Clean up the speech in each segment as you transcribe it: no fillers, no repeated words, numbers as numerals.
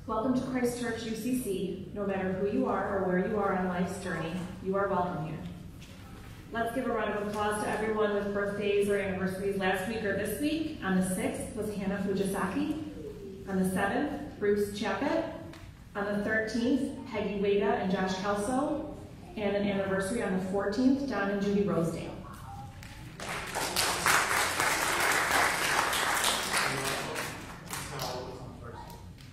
Welcome to Christ Church UCC. No matter who you are or where you are on life's journey, you are welcome here. Let's give a round of applause to everyone with birthdays or anniversaries last week or this week. On the 6th was Hannah Fujisaki. On the 7th, Bruce Chappett. On the 13th, Peggy Wada and Josh Kelso. And an anniversary on the 14th, Don and Judy Rosedale.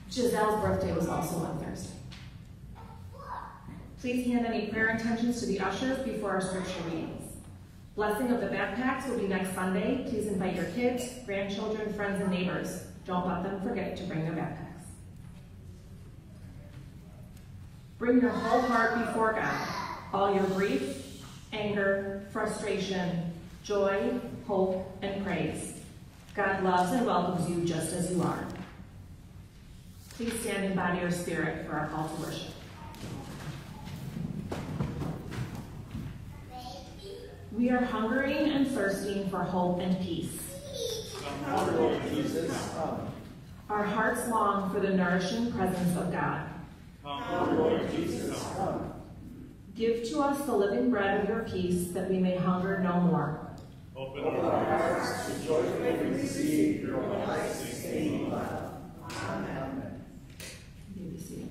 Giselle's birthday was also on Thursday. Please hand any prayer intentions to the ushers before our scripture readings. Blessing of the backpacks will be next Sunday. Please invite your kids, grandchildren, friends, and neighbors. Don't let them forget to bring their backpacks. Bring your whole heart before God. All your grief, anger, frustration, joy, hope, and praise. God loves and welcomes you just as you are. Please stand in body or spirit for our call to worship. We are hungering and thirsting for hope and peace. Come, Lord Jesus, come. Our hearts long for the nourishing presence of God. Come, Lord Jesus, come. Give to us the living bread of your peace, that we may hunger no more. Open our hearts to joyfully receive your life-sustaining love. Amen. You may be seated.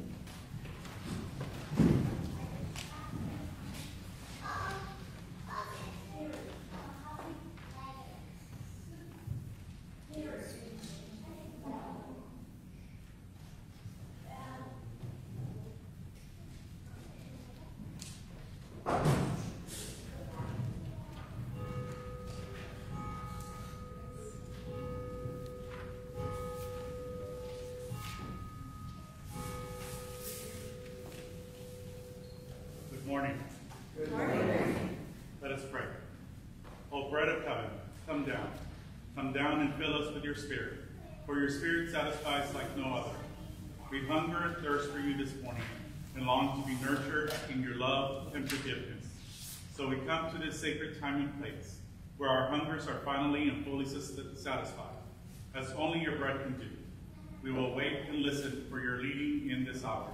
Good morning. Good morning. Let us pray. O bread of heaven, come down. Come down and fill us with your spirit, for your spirit satisfies like no other. We hunger and thirst for you this morning and long to be nurtured in your love and forgiveness. So we come to this sacred time and place where our hungers are finally and fully satisfied, as only your bread can do. We will wait and listen for your leading in this hour.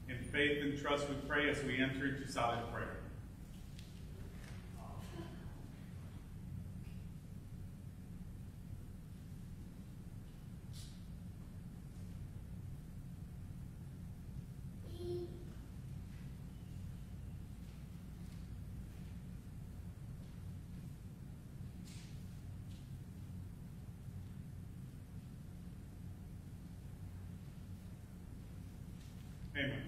In faith and trust we pray as we enter into silent prayer. Amen.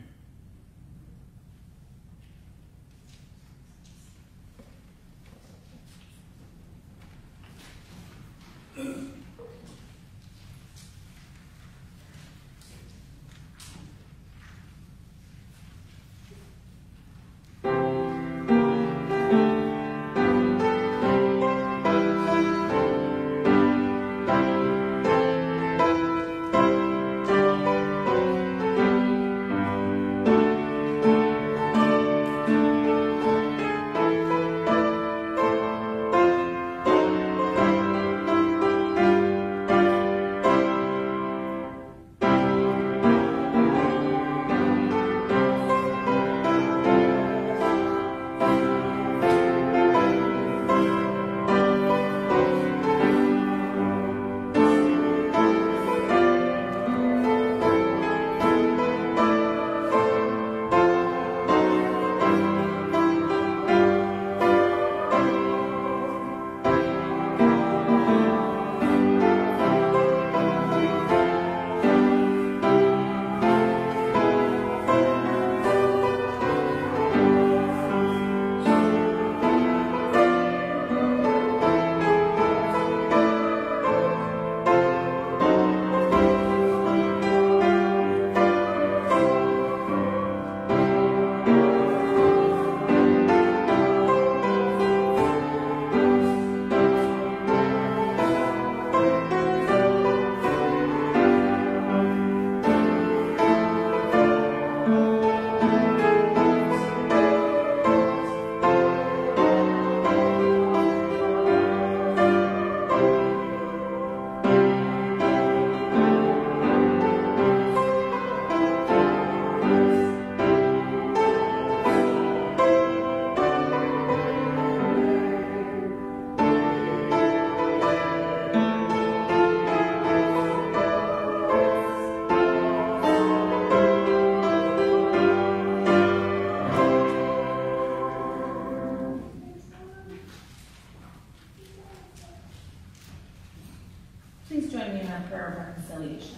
reconciliation.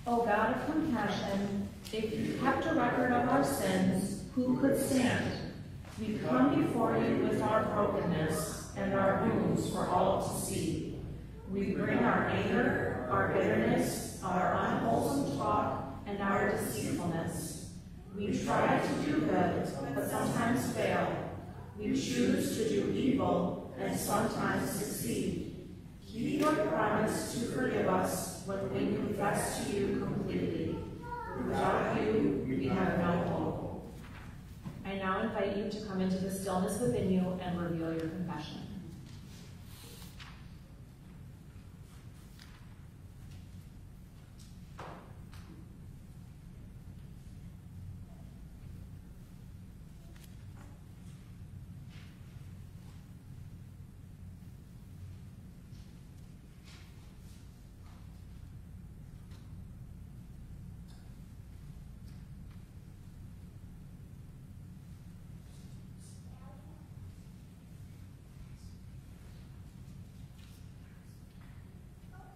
O God of compassion, if you kept a record of our sins, who could stand? We come before you with our brokenness and our wounds for all to see. We bring our anger, our bitterness, our unwholesome talk, and our deceitfulness. We try to do good, but sometimes fail. We choose to do evil and sometimes succeed. Keep your promise to forgive us when we confess to you completely. Without you, we have no hope. I now invite you to come into the stillness within you and reveal your confession.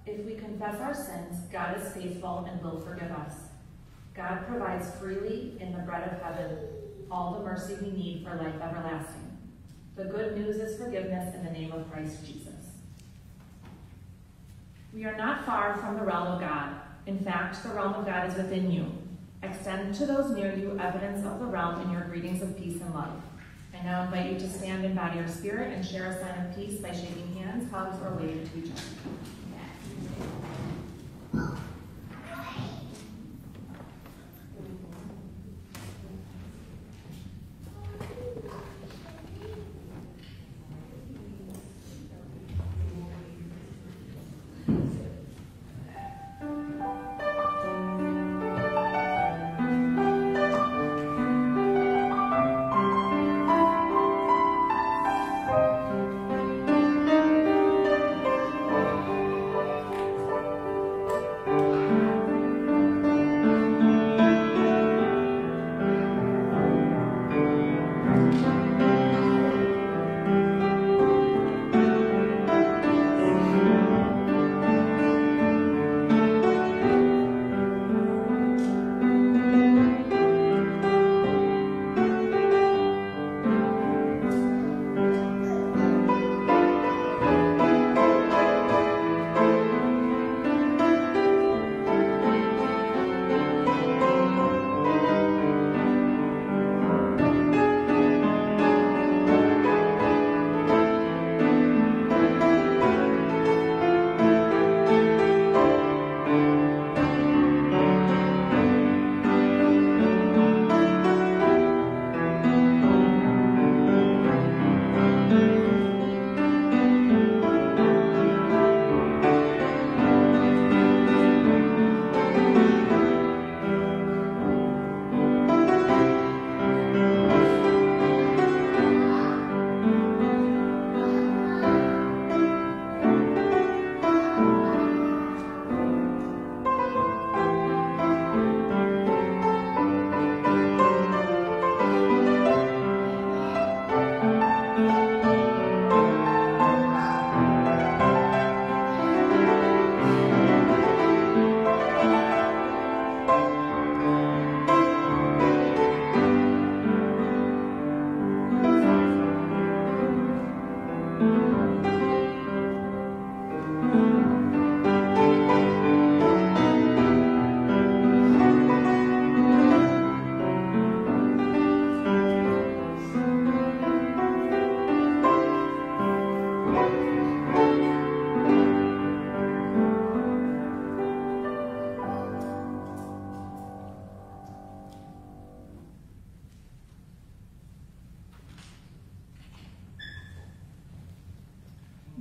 If we confess our sins, God is faithful and will forgive us. God provides freely in the bread of heaven all the mercy we need for life everlasting. The good news is forgiveness in the name of Christ Jesus. We are not far from the realm of God. In fact, the realm of God is within you. Extend to those near you evidence of the realm in your greetings of peace and love. I now invite you to stand in body or spirit and share a sign of peace by shaking hands, hugs, or waving to each other.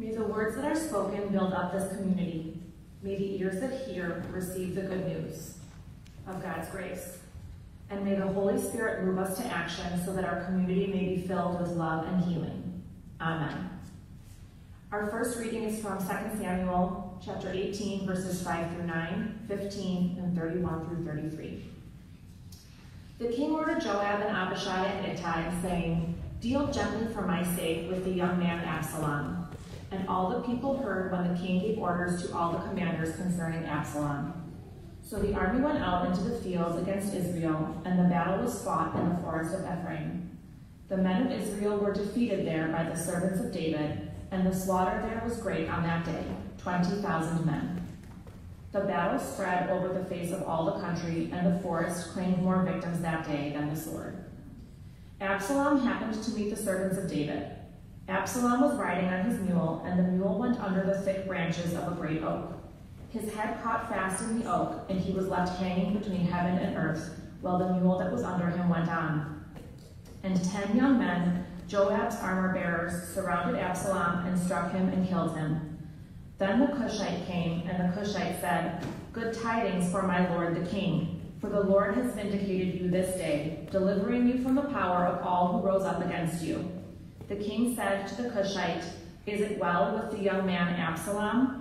May the words that are spoken build up this community. May the ears that hear receive the good news of God's grace. And may the Holy Spirit move us to action so that our community may be filled with love and healing. Amen. Our first reading is from 2 Samuel chapter 18, verses 5 through 9, 15, and 31 through 33. The king ordered Joab and Abishai and Ittai, saying, "Deal gently for my sake with the young man Absalom. And all the people heard when the king gave orders to all the commanders concerning Absalom. So the army went out into the fields against Israel, and the battle was fought in the forest of Ephraim. The men of Israel were defeated there by the servants of David, and the slaughter there was great on that day, 20,000 men. The battle spread over the face of all the country, and the forest claimed more victims that day than the sword. Absalom happened to meet the servants of David. Absalom was riding on his mule, and the mule went under the thick branches of a great oak. His head caught fast in the oak, and he was left hanging between heaven and earth, while the mule that was under him went on. And 10 young men, Joab's armor-bearers, surrounded Absalom and struck him and killed him. Then the Cushite came, and the Cushite said, "Good tidings for my lord the king, for the Lord has vindicated you this day, delivering you from the power of all who rose up against you." The king said to the Cushite, "Is it well with the young man Absalom?"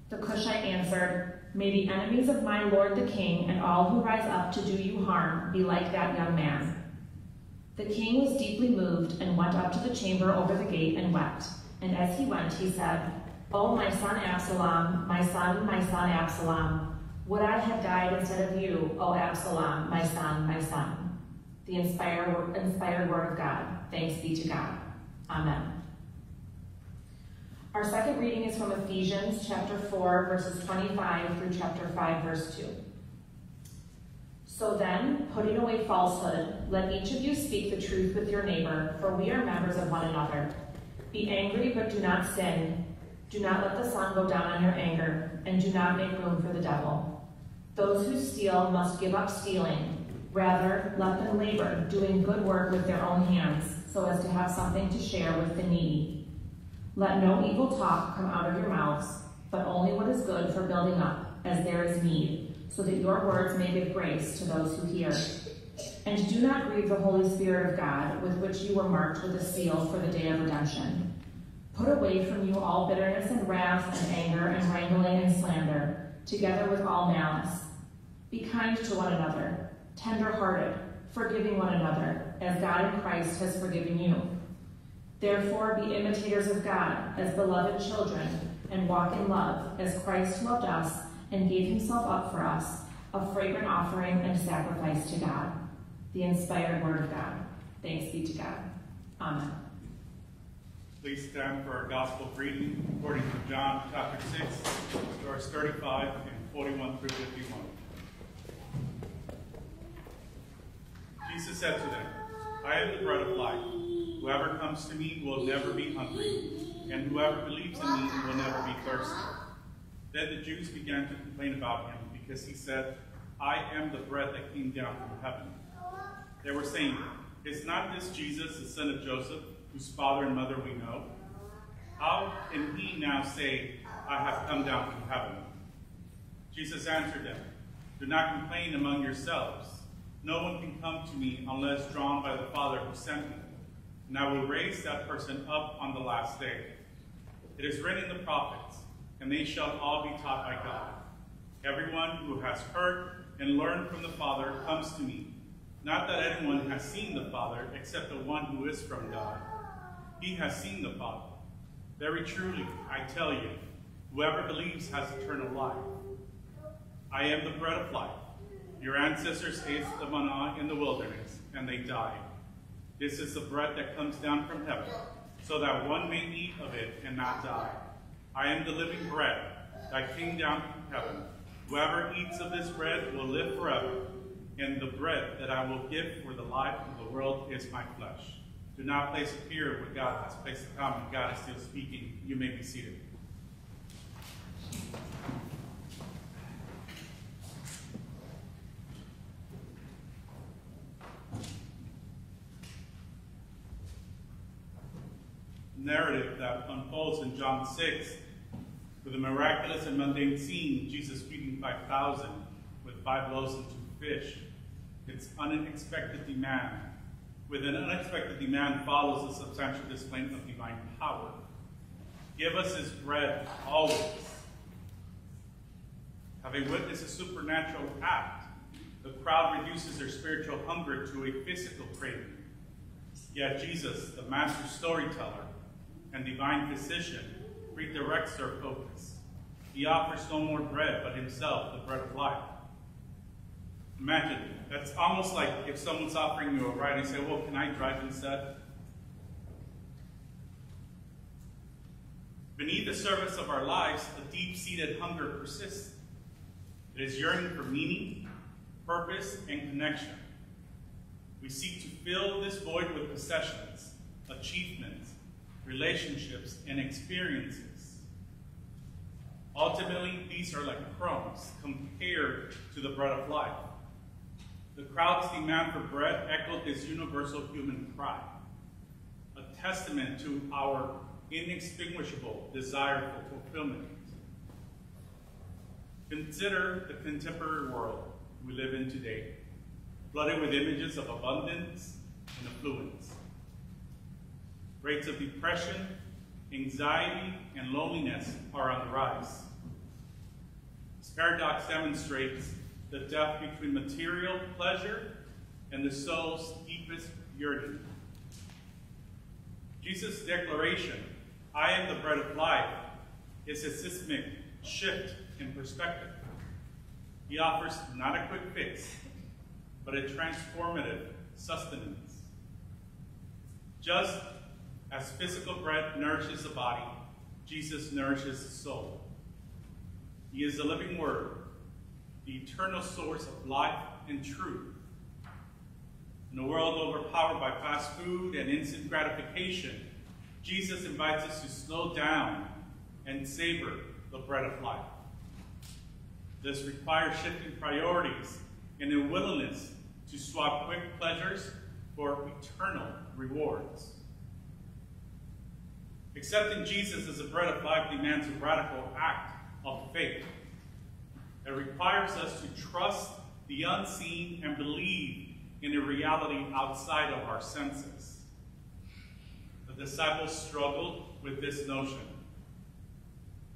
The Cushite answered, "May the enemies of my lord the king and all who rise up to do you harm be like that young man." The king was deeply moved and went up to the chamber over the gate and wept. And as he went, he said, "Oh, my son Absalom, my son Absalom, would I had died instead of you, O Absalom, my son, my son." The inspired word of God. Thanks be to God. Amen. Our second reading is from Ephesians chapter 4, verses 25 through chapter 5, verse 2. "So then, putting away falsehood, let each of you speak the truth with your neighbor, for we are members of one another. Be angry, but do not sin. Do not let the sun go down on your anger, and do not make room for the devil. Those who steal must give up stealing. Rather, let them labor, doing good work with their own hands, so as to have something to share with the needy. Let no evil talk come out of your mouths, but only what is good for building up, as there is need, so that your words may give grace to those who hear. And do not grieve the Holy Spirit of God, with which you were marked with a seal for the day of redemption. Put away from you all bitterness and wrath and anger and wrangling and slander, together with all malice. Be kind to one another, tender-hearted, forgiving one another, as God in Christ has forgiven you. Therefore be imitators of God as beloved children, and walk in love, as Christ loved us and gave himself up for us, a fragrant offering and sacrifice to God." The inspired word of God. Thanks be to God. Amen. Please stand for our gospel reading according to John chapter 6, verse 35 and 41 through 51. Jesus said to them, "I am the bread of life. Whoever comes to me will never be hungry, and whoever believes in me will never be thirsty." Then the Jews began to complain about him because he said, "I am the bread that came down from heaven." They were saying, "Is not this Jesus, the son of Joseph, whose father and mother we know? How can he now say, 'I have come down from heaven'?" Jesus answered them, "Do not complain among yourselves. No one can come to me unless drawn by the Father who sent me, and I will raise that person up on the last day. It is written in the prophets, and they shall all be taught by God. Everyone who has heard and learned from the Father comes to me. Not that anyone has seen the Father, except the one who is from God. He has seen the Father. Very truly, I tell you, whoever believes has eternal life. I am the bread of life. Your ancestors ate the manna in the wilderness, and they died. This is the bread that comes down from heaven, so that one may eat of it and not die. I am the living bread that came down from heaven. Whoever eats of this bread will live forever, and the bread that I will give for the life of the world is my flesh." Do not place a fear where God has placed a comment. God is still speaking. You may be seated. Narrative that unfolds in John 6 with a miraculous and mundane scene, Jesus feeding 5,000 with 5 loaves and 2 fish. It's unexpected demand. With an unexpected demand follows a substantial display of divine power. Give us his bread always. Having witnessed a supernatural act, the crowd reduces their spiritual hunger to a physical craving. Yet Jesus, the master storyteller, and divine physician, redirects our focus. He offers no more bread, but himself, the bread of life. Imagine, that's almost like if someone's offering you a ride and you say, well, can I drive instead? Beneath the surface of our lives, a deep-seated hunger persists. It is yearning for meaning, purpose, and connection. We seek to fill this void with possessions, achievements, relationships, and experiences. Ultimately, these are like crumbs compared to the bread of life. The crowd's demand for bread echoed this universal human cry, a testament to our inextinguishable desire for fulfillment. Consider the contemporary world we live in today, flooded with images of abundance and affluence. Rates of depression, anxiety, and loneliness are on the rise. This paradox demonstrates the depth between material pleasure and the soul's deepest yearning. Jesus' declaration, "I am the bread of life," is a seismic shift in perspective. He offers not a quick fix, but a transformative sustenance. Just as physical bread nourishes the body, Jesus nourishes the soul. He is the living Word, the eternal source of life and truth. In a world overpowered by fast food and instant gratification, Jesus invites us to slow down and savor the bread of life. This requires shifting priorities and a willingness to swap quick pleasures for eternal rewards. Accepting Jesus as the bread of life demands a radical act of faith. It requires us to trust the unseen and believe in a reality outside of our senses. The disciples struggled with this notion,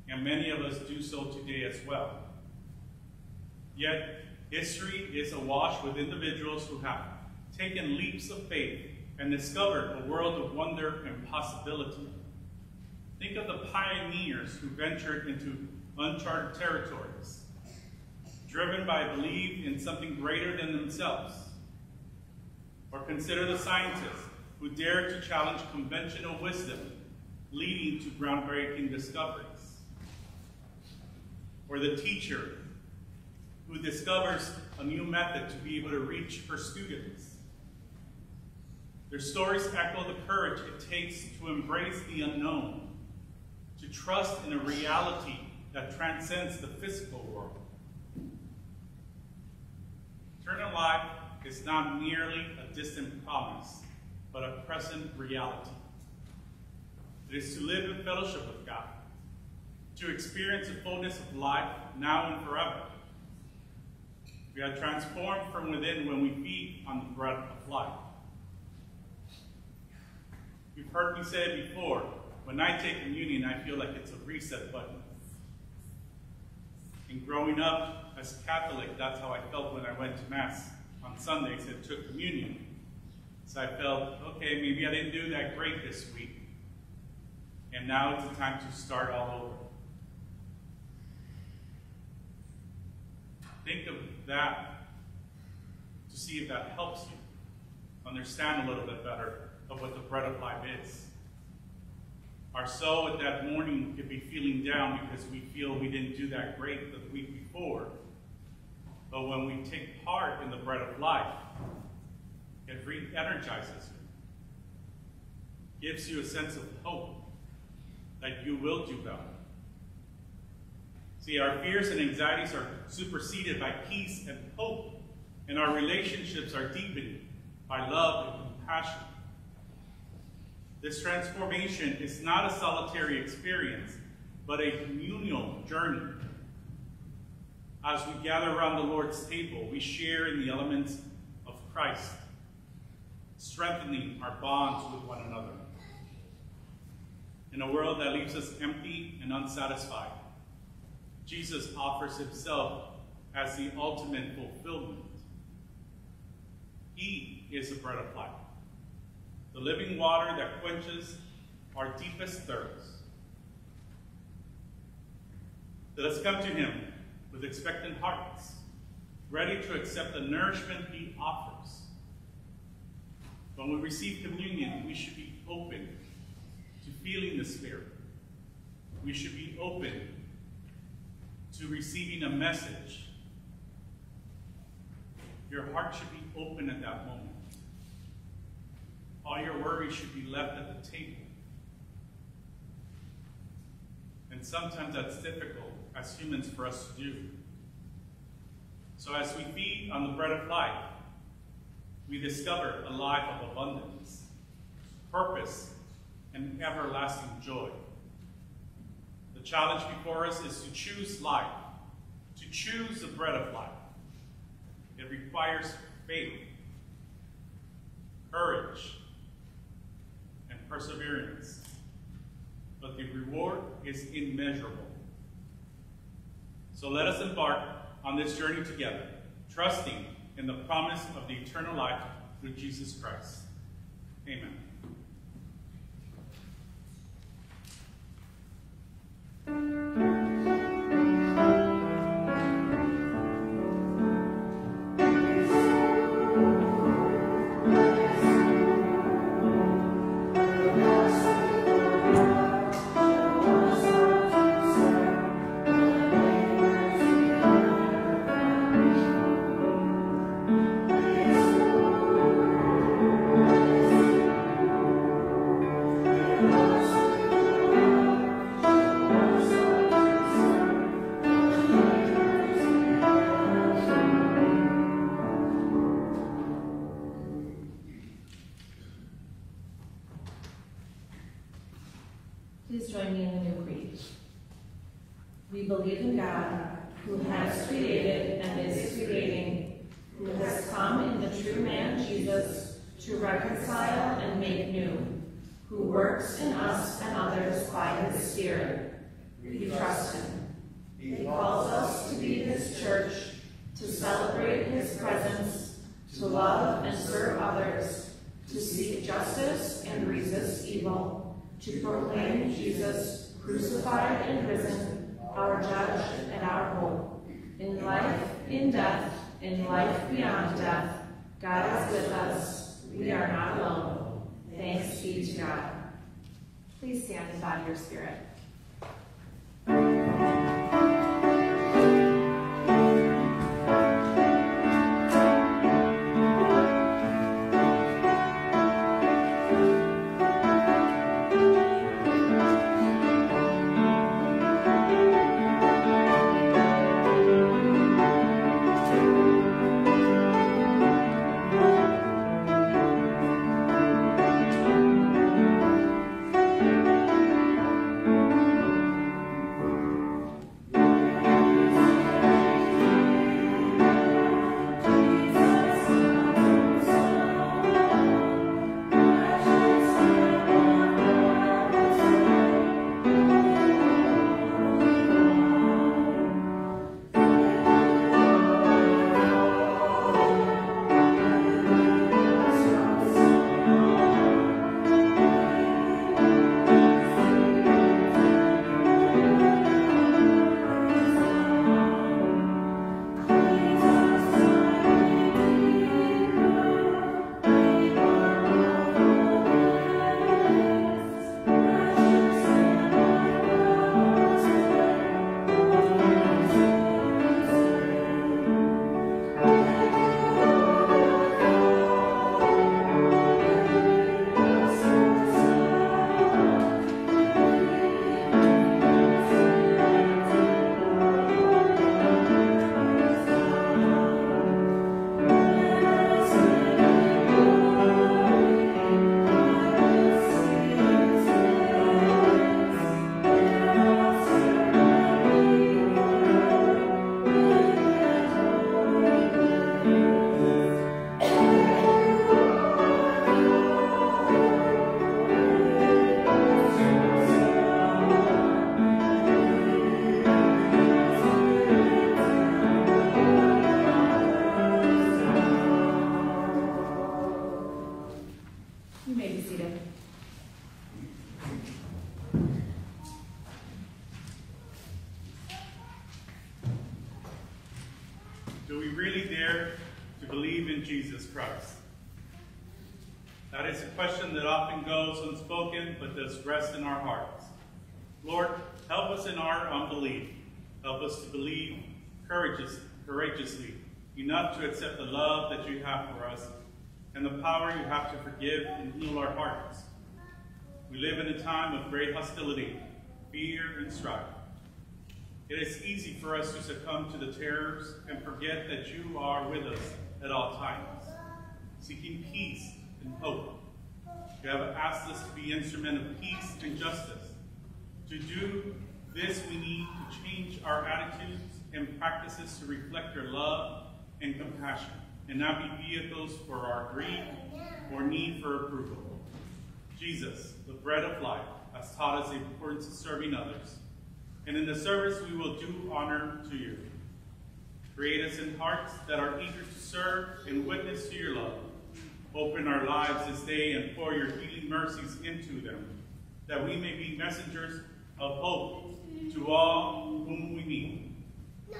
and many of us do so today as well. Yet, history is awash with individuals who have taken leaps of faith and discovered a world of wonder and possibility. Think of the pioneers who ventured into uncharted territories, driven by a belief in something greater than themselves. Or consider the scientists who dared to challenge conventional wisdom, leading to groundbreaking discoveries. Or the teacher who discovers a new method to be able to reach her students. Their stories echo the courage it takes to embrace the unknown, to trust in a reality that transcends the physical world. Eternal life is not merely a distant promise, but a present reality. It is to live in fellowship with God, to experience the fullness of life now and forever. We are transformed from within when we feed on the bread of life. You've heard me say it before, when I take communion, I feel like it's a reset button. And growing up as a Catholic, that's how I felt when I went to Mass on Sundays and took communion. So I felt, okay, maybe I didn't do that great this week. And now it's the time to start all over. Think of that to see if that helps you understand a little bit better of what the bread of life is. Our soul at that morning could be feeling down because we feel we didn't do that great the week before. But when we take part in the bread of life, it re-energizes you. Gives you a sense of hope that you will do better. See, our fears and anxieties are superseded by peace and hope, and our relationships are deepened by love and compassion. This transformation is not a solitary experience, but a communal journey. As we gather around the Lord's table, we share in the elements of Christ, strengthening our bonds with one another. In a world that leaves us empty and unsatisfied, Jesus offers himself as the ultimate fulfillment. He is the bread of life, the living water that quenches our deepest thirst. Let us come to him with expectant hearts, ready to accept the nourishment he offers. When we receive communion, we should be open to feeling the Spirit. We should be open to receiving a message. Your heart should be open at that moment. All your worries should be left at the table. And sometimes that's difficult as humans for us to do. So as we feed on the bread of life, we discover a life of abundance, purpose, and everlasting joy. The challenge before us is to choose life, to choose the bread of life. It requires faith, courage, and perseverance. But the reward is immeasurable. So let us embark on this journey together, trusting in the promise of the eternal life through Jesus Christ. Amen. Please join me in the new creed. We believe in God, who has created and is creating, who has come in the true man Jesus to reconcile and make new, who works in us and others by his Spirit. We trust him. He calls us to be his church, to celebrate his presence, to love and serve others, to seek justice and resist evil, to proclaim Jesus crucified and risen, our judge and our hope. In life, in death, in life beyond death, God is with us. We are not alone. Thanks be to God. Please stand in body or spirit. Do we really dare to believe in Jesus Christ? That is a question that often goes unspoken, but does rest in our hearts. Lord, help us in our unbelief. Help us to believe courageously, enough to accept the love that you have for us and the power you have to forgive and heal our hearts. We live in a time of great hostility, fear, and strife. It is easy for us to succumb to the terrors and forget that you are with us at all times, seeking peace and hope. You have asked us to be instruments of peace and justice. To do this, we need to change our attitudes and practices to reflect your love and compassion, and not be vehicles for our greed or need for approval. Jesus, the bread of life, has taught us the importance of serving others, and in the service we will do honor to you. Create us in hearts that are eager to serve and witness to your love. Open our lives this day and pour your healing mercies into them, that we may be messengers of hope to all whom we meet.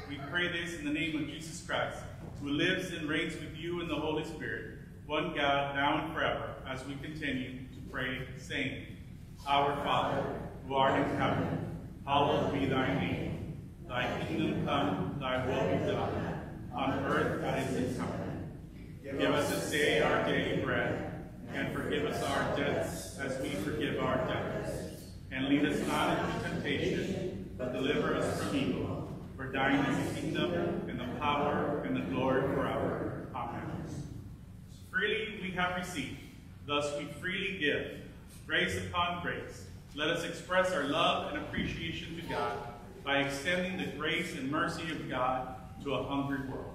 We pray this in the name of Jesus Christ, who lives and reigns with you in the Holy Spirit, one God, now and forever, as we continue to pray, saying, Our Father, who art in heaven, hallowed be thy name. Thy kingdom come, thy will be done, on earth as it is in heaven. Give us this day our daily bread, and forgive us our debts as we forgive our debtors. And lead us not into temptation, but deliver us from evil. For thine is the kingdom, and the power, and the glory forever. Amen. Freely we have received, thus we freely give. Grace upon grace. Let us express our love and appreciation to God by extending the grace and mercy of God to a hungry world.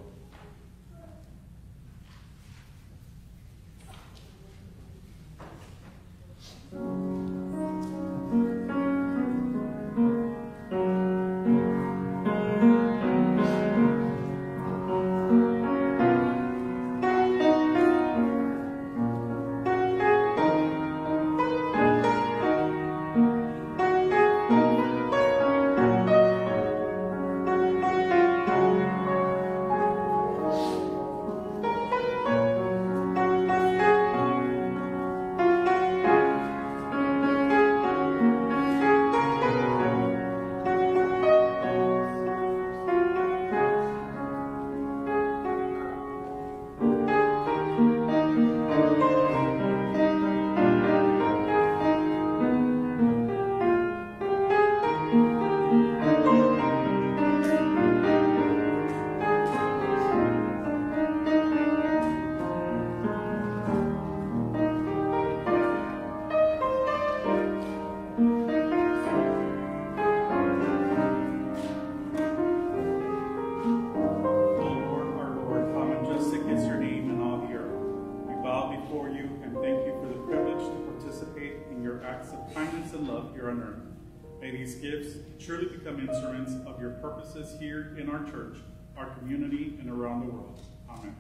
Truly become instruments of your purposes here in our church, our community, and around the world. Amen.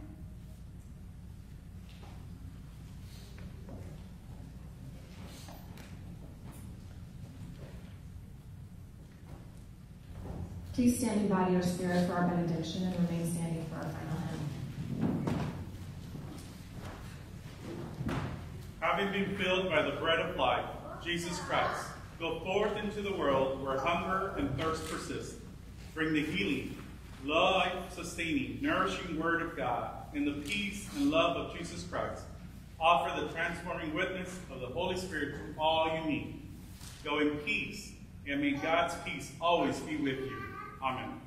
Please stand in body or spirit for our benediction and remain standing for our final hymn. Having been filled by the bread of life, Jesus Christ, go forth into the world where hunger and thirst persist. Bring the healing, life-sustaining, nourishing word of God and the peace and love of Jesus Christ. Offer the transforming witness of the Holy Spirit to all you meet. Go in peace, and may God's peace always be with you. Amen.